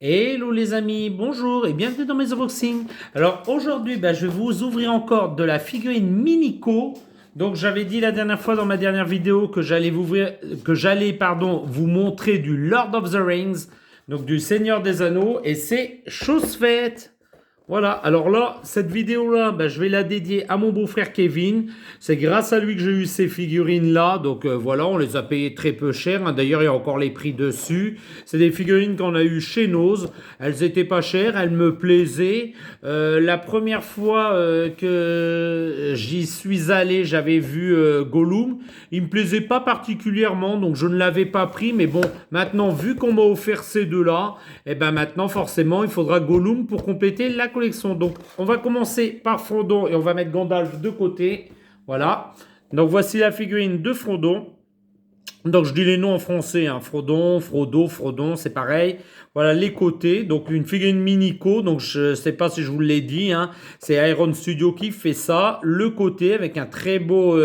Hello les amis, bonjour et bienvenue dans mes unboxings. Alors aujourd'hui, je vais vous ouvrir encore de la figurine Minico. Donc j'avais dit la dernière fois dans ma dernière vidéo que vous montrer du Lord of the Rings, donc du Seigneur des Anneaux, et c'est chose faite. Voilà, alors là, cette vidéo-là, je vais la dédier à mon beau-frère Kevin. C'est grâce à lui que j'ai eu ces figurines-là. Donc voilà, on les a payées très peu cher, hein. D'ailleurs, il y a encore les prix dessus. C'est des figurines qu'on a eues chez Noz. Elles étaient pas chères, elles me plaisaient. La première fois que j'y suis allé, j'avais vu Gollum. Il me plaisait pas particulièrement, donc je ne l'avais pas pris. Mais bon, maintenant, vu qu'on m'a offert ces deux-là, et ben maintenant, forcément, il faudra Gollum pour compléter la collection. Donc, on va commencer par Frodon et on va mettre Gandalf de côté. Voilà. Donc, voici la figurine de Frodon. Donc, je dis les noms en français, hein. Frodon, Frodo, Frodon, c'est pareil. Voilà les côtés. Donc, une figurine Minico. Donc, je ne sais pas si je vous l'ai dit, hein. C'est Iron Studio qui fait ça. Le côté avec un très beau,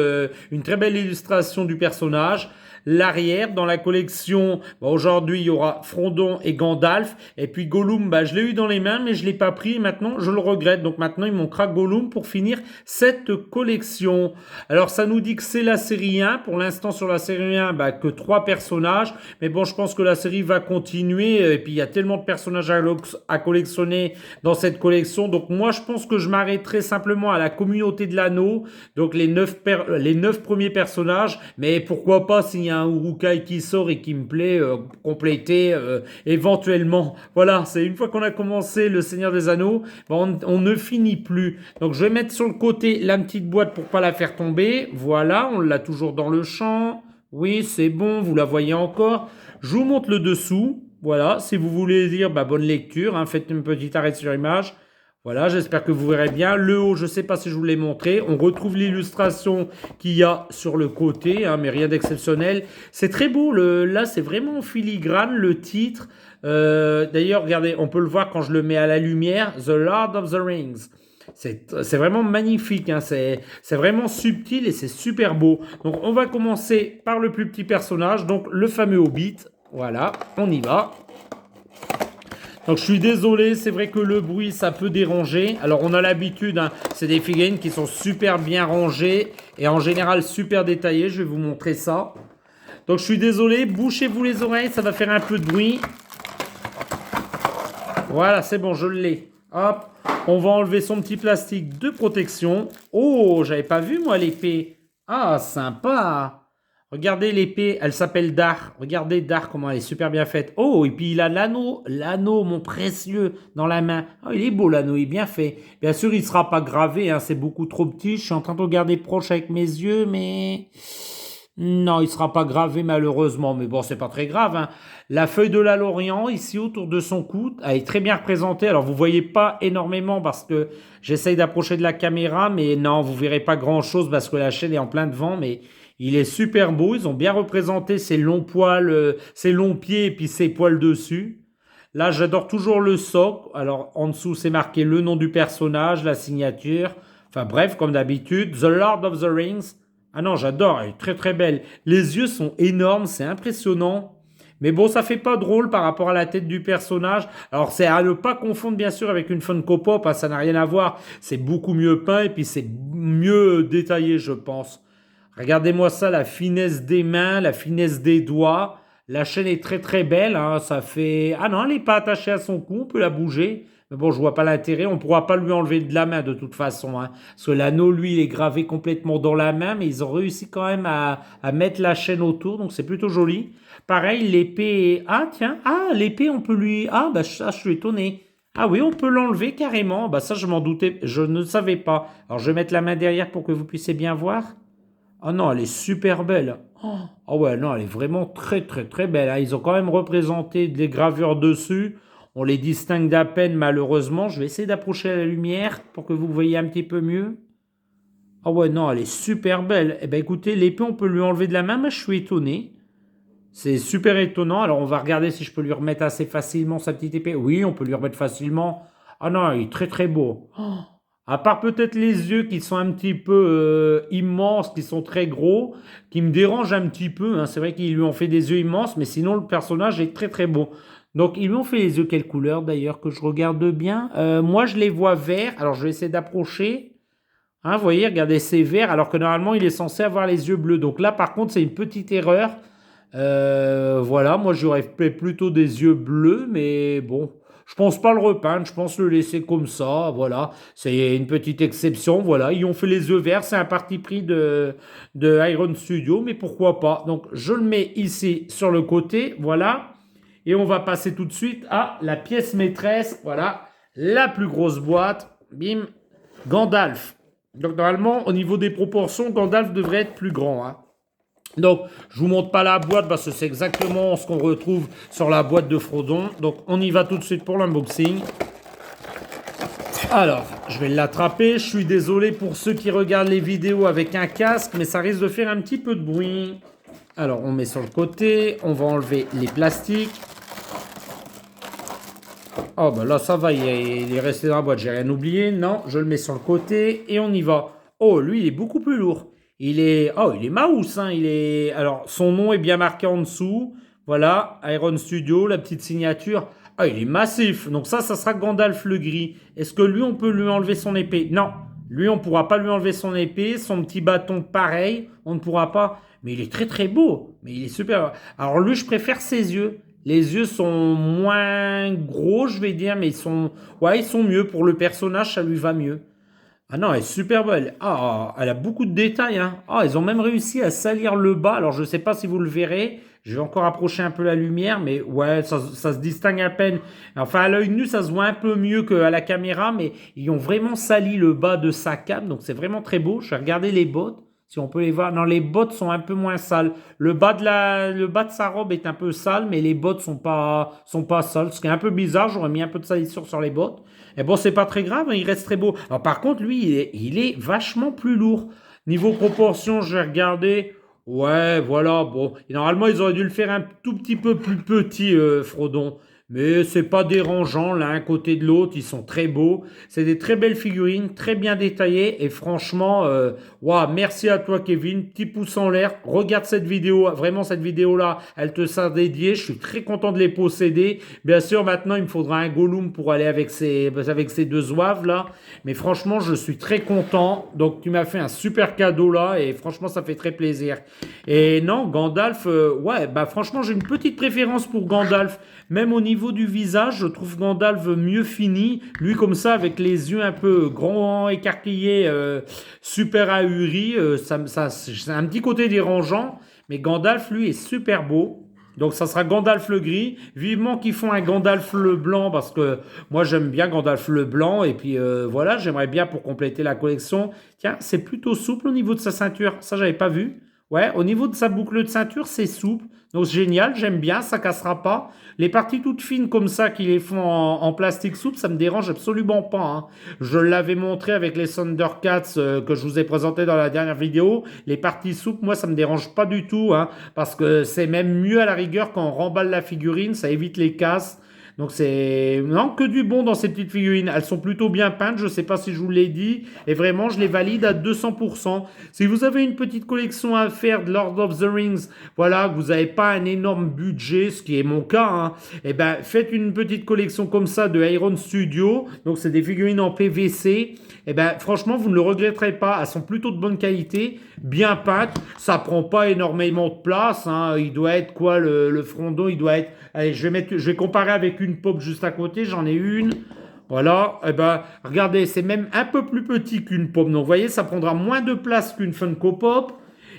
une très belle illustration du personnage. L'arrière, dans la collection, aujourd'hui, il y aura Frodon et Gandalf. Et puis Gollum, je l'ai eu dans les mains, mais je ne l'ai pas pris. Maintenant, je le regrette. Donc maintenant, il manquera Gollum pour finir cette collection. Alors, ça nous dit que c'est la série 1. Pour l'instant, sur la série 1, que 3 personnages. Mais bon, je pense que la série va continuer. Et puis, il y a tellement de personnages à collectionner dans cette collection. Donc, moi, je pense que je m'arrêterai simplement à la communauté de l'anneau. Donc, les 9 premiers personnages. Mais pourquoi pas, s'il y a un Urukai qui sort et qui me plaît, compléter éventuellement. Voilà, c'est une fois qu'on a commencé le Seigneur des Anneaux, on ne finit plus. Donc, je vais mettre sur le côté la petite boîte pour pas la faire tomber. Voilà, on l'a toujours dans le champ. Oui, c'est bon, vous la voyez encore. Je vous montre le dessous. Voilà, si vous voulez dire bonne lecture, hein, faites une petite arrêt sur image. Voilà, j'espère que vous verrez bien. Le haut, je ne sais pas si je vous l'ai montré. On retrouve l'illustration qu'il y a sur le côté, hein, mais rien d'exceptionnel. C'est très beau. Là, c'est vraiment filigrane, le titre. D'ailleurs, regardez, on peut le voir quand je le mets à la lumière. The Lord of the Rings. C'est vraiment magnifique, hein. C'est vraiment subtil et c'est super beau. Donc on va commencer par le plus petit personnage, donc le fameux Hobbit. Voilà, on y va. Donc je suis désolé, c'est vrai que le bruit ça peut déranger. Alors on a l'habitude, hein, c'est des figurines qui sont super bien rangées et en général super détaillées. Je vais vous montrer ça. Donc je suis désolé, bouchez-vous les oreilles, ça va faire un peu de bruit. Voilà, c'est bon, je l'ai. Hop, on va enlever son petit plastique de protection. Oh, j'avais pas vu moi l'épée. Ah, sympa. Regardez l'épée, elle s'appelle Dar. Regardez Dar, comment elle est super bien faite. Oh, et puis il a l'anneau, mon précieux, dans la main. Oh, il est beau l'anneau, il est bien fait. Bien sûr, il ne sera pas gravé, hein, c'est beaucoup trop petit. Je suis en train de regarder proche avec mes yeux, mais... Non, il ne sera pas gravé malheureusement, mais bon, c'est pas très grave, hein. La feuille de la Lorient, ici autour de son cou, elle est très bien représentée. Alors, vous voyez pas énormément parce que j'essaye d'approcher de la caméra, mais non, vous verrez pas grand-chose parce que la chaîne est en plein devant, mais il est super beau. Ils ont bien représenté ses longs poils, ses longs pieds et puis ses poils dessus. Là, j'adore toujours le socle. Alors, en dessous, c'est marqué le nom du personnage, la signature. Enfin, bref, comme d'habitude, The Lord of the Rings. Ah non, j'adore, elle est très très belle. Les yeux sont énormes, c'est impressionnant. Mais bon, ça fait pas drôle par rapport à la tête du personnage. Alors, c'est à ne pas confondre bien sûr avec une Funko Pop, hein, ça n'a rien à voir. C'est beaucoup mieux peint et puis c'est mieux détaillé, je pense. Regardez-moi ça, la finesse des mains, la finesse des doigts. La chaîne est très très belle, hein, ça fait... Ah non, elle n'est pas attachée à son cou, on peut la bouger. Mais bon, je vois pas l'intérêt, on ne pourra pas lui enlever de la main de toute façon, hein. Parce que l'anneau, lui, il est gravé complètement dans la main, mais ils ont réussi quand même à mettre la chaîne autour, donc c'est plutôt joli. Pareil, l'épée... Ah tiens, l'épée, on peut lui... Ça, je suis étonné. Ah oui, on peut l'enlever carrément. Ça, je m'en doutais, je ne savais pas. Alors, je vais mettre la main derrière pour que vous puissiez bien voir. Ah non, elle est super belle. Ah ouais, non, elle est vraiment très très très belle, hein. Ils ont quand même représenté des gravures dessus. On les distingue d'à peine malheureusement. Je vais essayer d'approcher la lumière pour que vous voyez un petit peu mieux. Ah ouais, non, elle est super belle. Eh ben écoutez, l'épée, on peut lui enlever de la main, mais je suis étonné. C'est super étonnant. Alors on va regarder si je peux lui remettre assez facilement sa petite épée. Oui, on peut lui remettre facilement. Ah non, il est très très beau. À part peut-être les yeux qui sont un petit peu immenses, qui sont très gros, qui me dérangent un petit peu, hein. C'est vrai qu'ils lui ont fait des yeux immenses, mais sinon le personnage est très très beau. Donc, ils lui ont fait les yeux quelle couleur d'ailleurs que je regarde bien? Moi, je les vois verts. Alors, je vais essayer d'approcher. Hein, vous voyez, regardez, c'est vert, alors que normalement, il est censé avoir les yeux bleus. Donc là, par contre, c'est une petite erreur. Voilà, moi, j'aurais fait plutôt des yeux bleus, mais bon, je pense pas le repeindre, je pense le laisser comme ça. Voilà, c'est une petite exception. Voilà, ils ont fait les yeux verts, c'est un parti pris de Iron Studio, mais pourquoi pas? Donc, je le mets ici sur le côté, voilà. Et on va passer tout de suite à la pièce maîtresse. Voilà, la plus grosse boîte. Bim, Gandalf. Donc normalement, au niveau des proportions, Gandalf devrait être plus grand, hein. Donc, je vous montre pas la boîte parce que c'est exactement ce qu'on retrouve sur la boîte de Frodon. Donc, on y va tout de suite pour l'unboxing. Alors, je vais l'attraper. Je suis désolé pour ceux qui regardent les vidéos avec un casque, mais ça risque de faire un petit peu de bruit. Alors, on met sur le côté. On va enlever les plastiques. Oh, bah là, ça va. Il est resté dans la boîte. J'ai rien oublié. Non, je le mets sur le côté et on y va. Oh, lui, il est beaucoup plus lourd. Il est mouse, hein. Alors, son nom est bien marqué en dessous. Voilà, Iron Studio, la petite signature. Ah, il est massif. Donc ça sera Gandalf le gris. Est-ce que lui, on peut lui enlever son épée? Non. Lui, on ne pourra pas lui enlever son épée. Son petit bâton, pareil. On ne pourra pas. Mais il est très très beau. Mais il est super. Alors lui, je préfère ses yeux. Les yeux sont moins gros, je vais dire, mais ils sont mieux. Pour le personnage, ça lui va mieux. Ah non, elle est super belle. Ah, elle a beaucoup de détails, hein. Ah, ils ont même réussi à salir le bas. Alors, je ne sais pas si vous le verrez. Je vais encore approcher un peu la lumière, mais ouais, ça se distingue à peine. Enfin, à l'œil nu, ça se voit un peu mieux qu'à la caméra, mais ils ont vraiment sali le bas de sa cape, donc c'est vraiment très beau. Je vais regarder les bottes, si on peut les voir. Non, les bottes sont un peu moins sales. Le bas de sa robe est un peu sale, mais les bottes sont pas sales. Ce qui est un peu bizarre, j'aurais mis un peu de salissure sur les bottes. Et bon, c'est pas très grave, hein, il reste très beau. Alors, par contre, lui, il est vachement plus lourd. Niveau proportion, je vais regarder. Ouais, voilà, bon. Et normalement, ils auraient dû le faire un tout petit peu plus petit, Frodon. Mais c'est pas dérangeant, l'un à côté de l'autre, ils sont très beaux. C'est des très belles figurines, très bien détaillées. Et franchement, waouh, merci à toi, Kevin. Petit pouce en l'air. Regarde cette vidéo. Vraiment, cette vidéo-là, elle te sera dédiée. Je suis très content de les posséder. Bien sûr, maintenant, il me faudra un Gollum pour aller avec ces deux zouaves là. Mais franchement, je suis très content. Donc, tu m'as fait un super cadeau là. Et franchement, ça fait très plaisir. Et non, Gandalf, ouais, bah franchement, j'ai une petite préférence pour Gandalf. Même au niveau du visage, je trouve Gandalf mieux fini. Lui, comme ça, avec les yeux un peu grands, écarquillés, super ahuris, c'est un petit côté dérangeant. Mais Gandalf, lui, est super beau. Donc ça sera Gandalf le gris. Vivement qu'ils font un Gandalf le blanc parce que moi j'aime bien Gandalf le blanc. Et puis voilà, j'aimerais bien pour compléter la collection. Tiens, c'est plutôt souple au niveau de sa ceinture. Ça, j'avais pas vu. Ouais, au niveau de sa boucle de ceinture, c'est souple. Donc c'est génial, j'aime bien, ça cassera pas. Les parties toutes fines comme ça qui les font en plastique souple, ça me dérange absolument pas, hein. Je l'avais montré avec les Thundercats que je vous ai présenté dans la dernière vidéo. Les parties souples, moi ça me dérange pas du tout, hein, parce que c'est même mieux à la rigueur quand on remballe la figurine, ça évite les casses. Donc c'est non que du bon dans ces petites figurines. Elles sont plutôt bien peintes, je ne sais pas si je vous l'ai dit. Et vraiment, je les valide à 200%. Si vous avez une petite collection à faire de Lord of the Rings, voilà, que vous n'avez pas un énorme budget, ce qui est mon cas, hein, et ben faites une petite collection comme ça de Iron Studio. Donc c'est des figurines en PVC. Et ben franchement, vous ne le regretterez pas. Elles sont plutôt de bonne qualité, bien peintes. Ça prend pas énormément de place, hein. Il doit être quoi le Frodon? Il doit être. Allez, je vais comparer avec une pop juste à côté. J'en ai une. Voilà, et ben, regardez, c'est même un peu plus petit qu'une pop. Donc, vous voyez, ça prendra moins de place qu'une Funko Pop.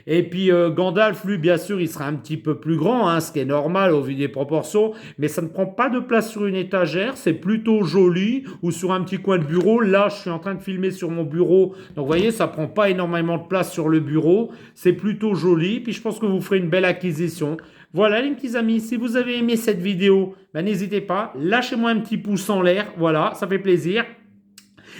Et puis, Gandalf, lui, bien sûr, il sera un petit peu plus grand, hein, ce qui est normal au vu des proportions. Mais ça ne prend pas de place sur une étagère. C'est plutôt joli. Ou sur un petit coin de bureau. Là, je suis en train de filmer sur mon bureau. Donc, vous voyez, ça prend pas énormément de place sur le bureau. C'est plutôt joli. Puis, je pense que vous ferez une belle acquisition. Voilà les petits amis, si vous avez aimé cette vidéo, ben, n'hésitez pas, lâchez-moi un petit pouce en l'air, voilà, ça fait plaisir.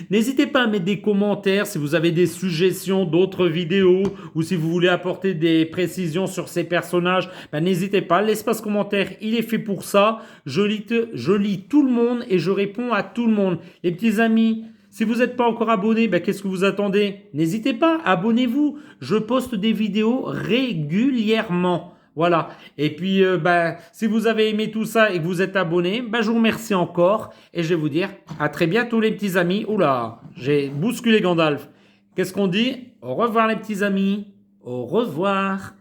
N'hésitez pas à mettre des commentaires si vous avez des suggestions d'autres vidéos ou si vous voulez apporter des précisions sur ces personnages, ben, n'hésitez pas, l'espace commentaire, il est fait pour ça. Je lis tout le monde et je réponds à tout le monde. Les petits amis, si vous n'êtes pas encore abonné, ben, qu'est-ce que vous attendez? N'hésitez pas, abonnez-vous, je poste des vidéos régulièrement. Voilà. Et puis, si vous avez aimé tout ça et que vous êtes abonné, je vous remercie encore. Et je vais vous dire à très bientôt, les petits amis. Oula, j'ai bousculé Gandalf. Qu'est-ce qu'on dit? Au revoir, les petits amis. Au revoir.